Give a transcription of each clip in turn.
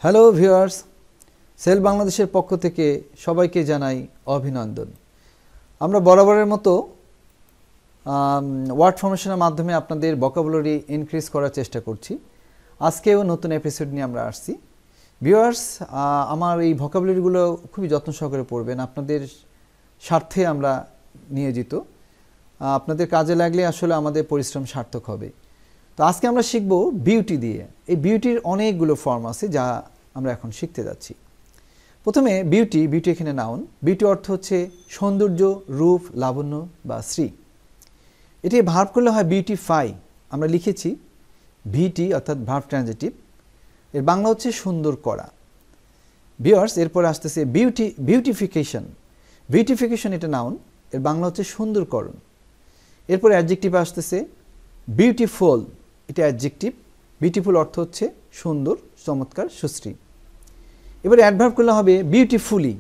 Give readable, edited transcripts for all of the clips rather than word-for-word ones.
Hello viewers, sell বাংলাদেশের পক্ষ থেকে সবাইকে জানাই অভিনন্দন। আমরা বরাবরের মতো ওয়ার্ড ফরমেশনের মাধ্যমে আপনাদের ভোকাবুলারি ইনক্রিজ করার চেষ্টা করছি। আজকেও নতুন এপিসোড নিয়ে আমরা আসছি। ভিউয়ার্স, আমার এই ভোকাবুলারিগুলো খুবই যত্ন সহকারে পড়বেন, আপনাদের স্বার্থে আমরা নিয়োজিত। আপনাদের কাজে লাগলে আসলে আমাদের পরিশ্রম সার্থক হবে। তো আজকে আমরা শিখব বিউটি দিয়ে। এই বিউটির অনেকগুলো ফর্ম আছে যা আমরা এখন শিখতে যাচ্ছি। প্রথমে বিউটি এখানে নাউন। বিউটি অর্থ হচ্ছে সৌন্দর্য, রূপ, লাবণ্য বা শ্রী। এটি ভার্ব করলে হয় বিউটিফাই। আমরা লিখেছি ভিটি অর্থাৎ ভার্ব ট্রানজিটিভ। এর বাংলা হচ্ছে সুন্দর করা। ভিউয়ার্স, এরপর আসতেছে বিউটিফিকেশন এটা নাউন, এর বাংলা হচ্ছে সুন্দরকরণ। এরপর অ্যাডজেক্টিভ আসতেছে বিউটিফুল, এটা অ্যাডজেক্টিভ। বিউটিফুল অর্থ হচ্ছে সুন্দর, চমৎকার, সুশ্রী। এবারে অ্যাডভার্ব করলে হবে বিউটিফুলি,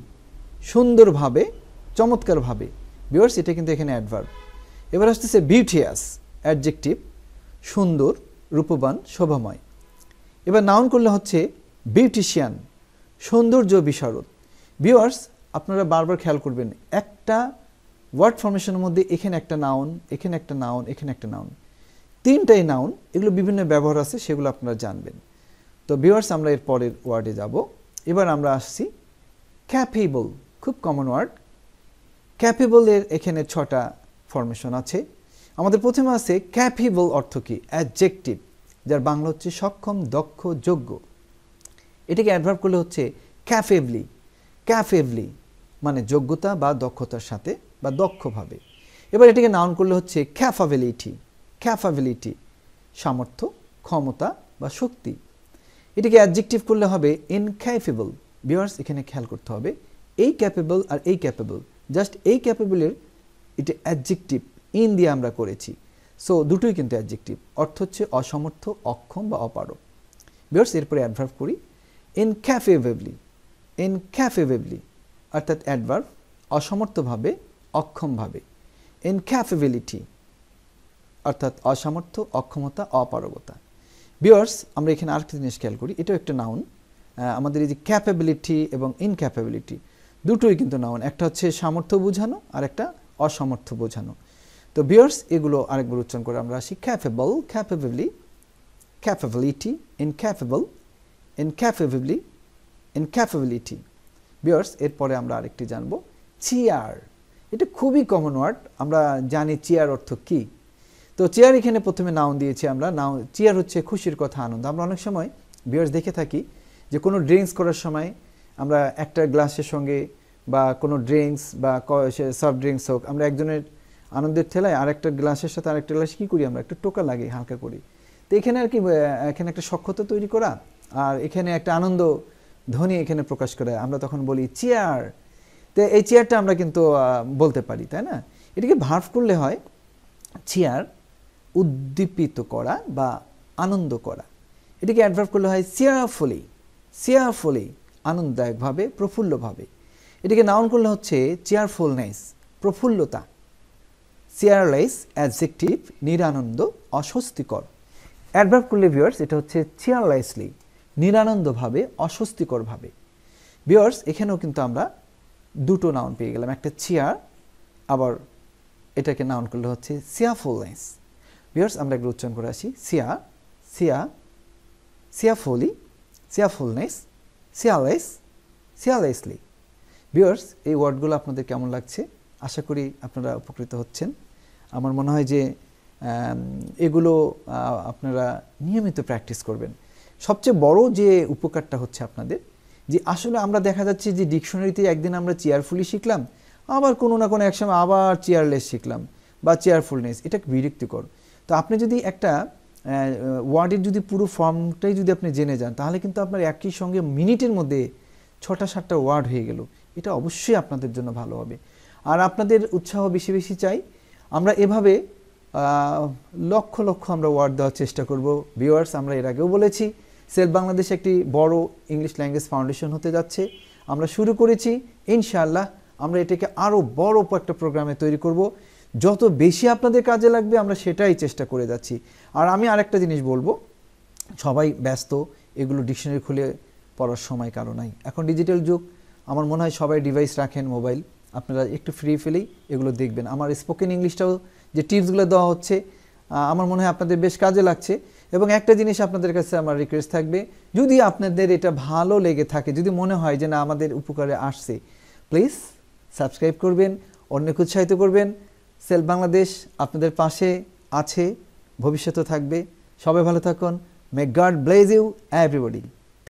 সুন্দরভাবে, চমৎকারভাবে। ভিউয়ার্স, এটা কিন্তু এখানে অ্যাডভার্ব। এবার আসতেছে বিউটিয়াস, অ্যাডজেক্টিভ, সুন্দর, রূপবান, শোভাময়। এবার নাউন করলে হচ্ছে বিউটিশিয়ান, সৌন্দর্য বিশারদ। ভিউয়ার্স, আপনারা বারবার খেয়াল করবেন, একটা ওয়ার্ড ফরমেশনের মধ্যে এখানে একটা নাউন, এখানে একটা নাউন, এখানে একটা নাউন, তিনটাই নাউন। এগুলো বিভিন্ন ব্যবহার আছে, সেগুলো আপনারা জানবেন। তো ভিউয়ার্স, আমরা এর পরের ওয়ার্ডে যাব। এবার আমরা আসছি ক্যাপেবল, খুব কমন ওয়ার্ড। ক্যাপেবলের এখানে 6টা ফরমেশন আছে। আমাদের প্রথমে আছে ক্যাপেবল অর্থ কি? অ্যাডজেক্টিভ, যার বাংলা হচ্ছে সক্ষম, দক্ষ, যোগ্য। এটাকে অ্যাডভার্ব করলে হচ্ছে ক্যাপেবলি মানে যোগ্যতা বা দক্ষতার সাথে বা দক্ষভাবে। এবার এটাকে নাউন করলে হচ্ছে ক্যাপাবিলিটি, সামর্থ্য, ক্ষমতা বা শক্তি। এটাকে অ্যাডজেক্টিভ করলে হবে ইনক্যাপেবল। ভিউয়ার্স, এখানে খেয়াল করতে হবে, এই ক্যাপেবল আর এই ক্যাপেবল, জাস্ট এই ক্যাপেবলের এটা অ্যাডজেক্টিভ ইন দিয়ে আমরা করেছি। সো দুটোই কিন্তু অ্যাডজেক্টিভ, অর্থ হচ্ছে অসমর্থ, অক্ষম বা অপারগ। ভিউয়ার্স, এরপরে অ্যাডভার্ব করি ইনক্যাপেবলি অর্থাৎ অ্যাডভার্ব, অসমর্থভাবে, অক্ষমভাবে। ইনক্যাপেবিলিটি অর্থাৎ অসামর্থ্য, অক্ষমতা, অপারগতা। ভিউয়ার্স, আমরা এখানে আরেকটা জিনিস খেয়াল করি, এটাও একটা নাউন। আমাদের এই যে ক্যাপেবিলিটি এবং ইনক্যাপেবিলিটি দুটোই কিন্তু নাউন। একটা হচ্ছে সামর্থ্য বোঝানো আর একটা অসামর্থ্য বোঝানো। তো ভিউয়ার্স, এগুলো আরেকবার উচ্চারণ করে আমরা আসি ক্যাপেবল, ক্যাপেবিলিটি, ইনক্যাপেবিলিটি। ভিউয়ার্স, এরপরে আমরা আরেকটি জানবো চেয়ার। এটা খুবই কমন ওয়ার্ড, আমরা জানি চেয়ার অর্থ কি। তো চেয়ার এখানে প্রথমে নাউন দিয়েছি আমরা। চেয়ার হচ্ছে খুশির কথা, আনন্দ। আমরা অনেক সময় ভিউয়ার্স দেখে থাকি যে কোনো ড্রিঙ্কস করার সময় আমরা একটা গ্লাসের সঙ্গে বা কোনো ড্রিঙ্কস বা সফট ড্রিঙ্কস হোক, আমরা একজনের আনন্দের ঠেলায় আরেকটা গ্লাসের সাথে আরেকটা গ্লাস কী করি, আমরা একটা টোকা লাগে হালকা করি। তো এখানে আর কি, এখানে একটা সখ্যতা তৈরি করা আর এখানে একটা আনন্দ ধ্বনি এখানে প্রকাশ করে, আমরা তখন বলি চেয়ার। তো এই চেয়ারটা আমরা কিন্তু বলতে পারি, তাই না? এটাকে ভার্ব করলে হয় চেয়ার, উদ্দীপিত করা বা আনন্দ করা। এটাকে অ্যাডভার্ব করলে হয় চেয়ারফুলি, আনন্দদায়কভাবে, প্রফুল্লভাবে। এটাকে নাউন করলে হচ্ছে চেয়ারফুলনেস, প্রফুল্লতা। চেয়ারলেস, অ্যাডজেক্টিভ, নিরানন্দ, অস্বস্তিকর। অ্যাডভার্ব করলে ভিউয়ার্স এটা হচ্ছে চেয়ারলেসলি, নিরানন্দভাবে, অস্বস্তিকরভাবে। ভিউয়ার্স, এখানেও কিন্তু আমরা দুটো নাউন পেয়ে গেলাম, একটা চেয়ার, আবার এটাকে নাউন করলে হচ্ছে চেয়ারফুলনেস। ভিউয়ার্স, আমরা একটু উচ্চারণ করে আসি চেয়ারফুলনেস, চেয়ারলেসলি। ভিউয়ার্স, এই ওয়ার্ডগুলো আপনাদের কেমন লাগছে? আশা করি আপনারা উপকৃত হচ্ছেন। আমার মনে হয় যে এগুলো আপনারা নিয়মিত প্র্যাকটিস করবেন। সবচেয়ে বড় যে উপকারটা হচ্ছে আপনাদের, যে আসলে আমরা দেখা যাচ্ছে যে ডিকশনারিতে একদিন আমরা চেয়ারফুলি শিখলাম, আবার কোনো না কোনো এক সময় আবার চেয়ারলেস শিখলাম বা চেয়ারফুলনেস। এটা বিরক্তিকর। তো আপনি যদি একটা ওয়ার্ডের যদি পুরো ফর্মটাই যদি আপনি জেনে যান, তাহলে কিন্তু আপনার একই সঙ্গে মিনিটের মধ্যে 6টা-7টা ওয়ার্ড হয়ে গেল। এটা অবশ্যই আপনাদের জন্য ভালো হবে। আর আপনাদের উৎসাহ বেশি বেশি চাই। আমরা এভাবে লক্ষ লক্ষ আমরা ওয়ার্ড দেওয়ার চেষ্টা করব। ভিউয়ার্স, আমরা এর আগেও বলেছি সেল বাংলাদেশ একটি বড় ইংলিশ ল্যাঙ্গুয়েজ ফাউন্ডেশন হতে যাচ্ছে। আমরা শুরু করেছি, ইনশাআল্লাহ আমরা এটাকে আরও বড় একটা প্রোগ্রামে তৈরি করব। যত বেশি আপনাদের কাজে লাগবে আমরা সেটাই চেষ্টা করে যাচ্ছি। আর আমি আরেকটা জিনিস বলবো, সবাই ব্যস্ত, এগুলো ডিকশনারি খুলে পড়ার সময় কারো নাই। এখন ডিজিটাল যুগ, আমার মনে হয় সবাই ডিভাইস রাখেন, মোবাইল, আপনারা একটু ফ্রি ফেলেই এগুলো দেখবেন। আমার স্পোকেন ইংলিশটাও যে টিপসগুলো দেওয়া হচ্ছে আমার মনে হয় আপনাদের বেশ কাজে লাগছে। এবং একটা জিনিস আপনাদের কাছে আমার রিকোয়েস্ট থাকবে, যদি আপনাদের এটা ভালো লেগে থাকে, যদি মনে হয় যে না আমাদের উপকারে আসছে, প্লিজ সাবস্ক্রাইব করবেন, অন্যকে উৎসাহিত করবেন। সেলফ বাংলাদেশ আপনাদের পাশে আছে, ভবিষ্যতে থাকবে। সবাই ভালো থাকুন। May God bless you everybody.